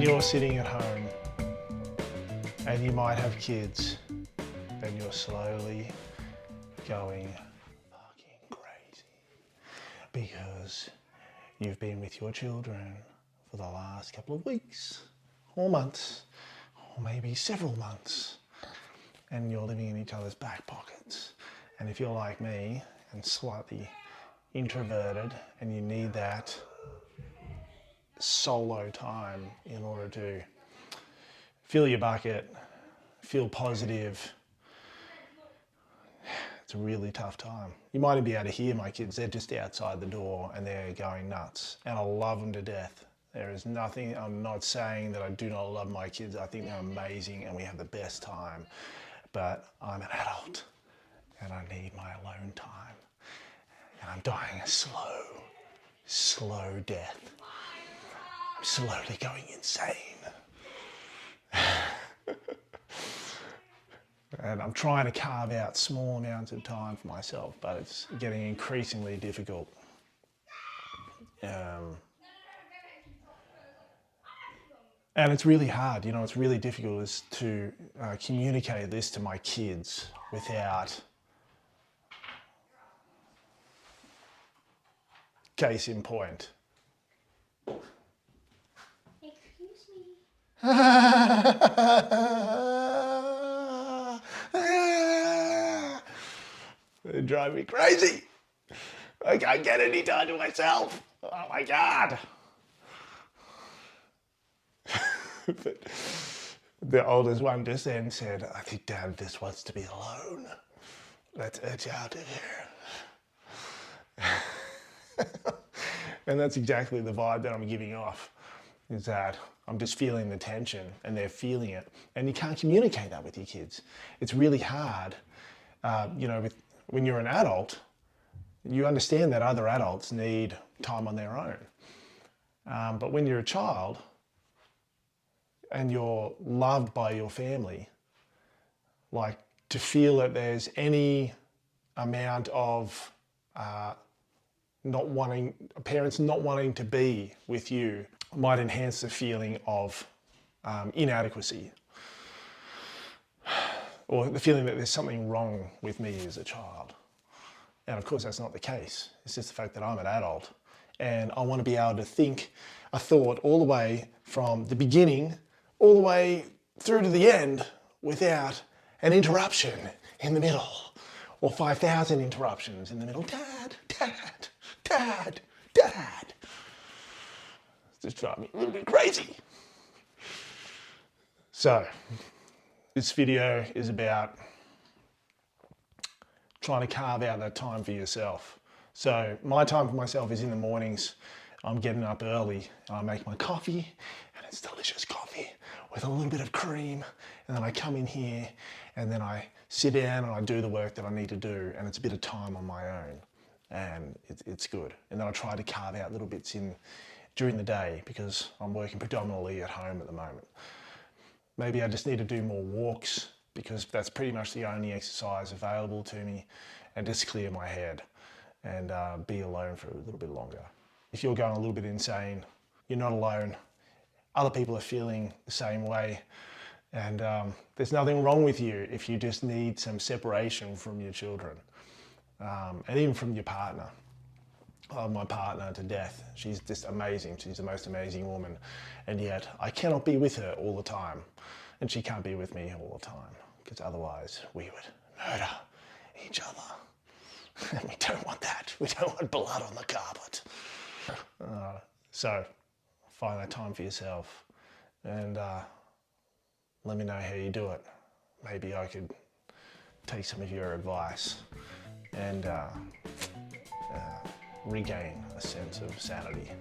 you're sitting at home and you might have kids and you're slowly going fucking crazy because you've been with your children for the last couple of weeks or months or maybe several months and you're living in each other's back pockets. And if you're like me and slightly introverted and you need that solo time in order to fill your bucket, feel positive, it's a really tough time. You might be able to hear my kids, they're just outside the door and they're going nuts. And I love them to death. There is nothing, I'm not saying that I do not love my kids. I think they're amazing and we have the best time. But I'm an adult and I need my alone time. And I'm dying a slow death. I'm slowly going insane. And I'm trying to carve out small amounts of time for myself, but it's getting increasingly difficult. And it's really hard, you know, it's really difficult is to communicate this to my kids without, case in point. Excuse me. They drive me crazy. I can't get any time to myself. Oh my God. But the oldest one just then said, I think Dad just wants to be alone. Let's edge out of here. And that's exactly the vibe that I'm giving off, is that I'm just feeling the tension and they're feeling it. And you can't communicate that with your kids. It's really hard, you know, when you're an adult, you understand that other adults need time on their own. But when you're a child and you're loved by your family, like to feel that there's any amount of parents not wanting to be with you might enhance the feeling of inadequacy or the feeling that there's something wrong with me as a child. And of course that's not the case. It's just the fact that I'm an adult and I want to be able to think a thought all the way from the beginning all the way through to the end without an interruption in the middle or 5,000 interruptions in the middle. Dad, Dad, Dad, Dad. It's just driving me a little bit crazy. So, this video is about trying to carve out that time for yourself. So, my time for myself is in the mornings. I'm getting up early and I make my coffee and it's delicious coffee with a little bit of cream. And then I come in here and then I sit down and I do the work that I need to do and it's a bit of time on my own and it's good. And then I try to carve out little bits in during the day because I'm working predominantly at home at the moment. Maybe I just need to do more walks because that's pretty much the only exercise available to me and just clear my head and be alone for a little bit longer. If you're going a little bit insane, you're not alone. Other people are feeling the same way. And there's nothing wrong with you if you just need some separation from your children and even from your partner. I love my partner to death. She's just amazing. She's the most amazing woman. And yet I cannot be with her all the time. And she can't be with me all the time because otherwise we would murder each other. And we don't want that. We don't want blood on the carpet. So find that time for yourself and let me know how you do it. Maybe I could take some of your advice and regain a sense of sanity.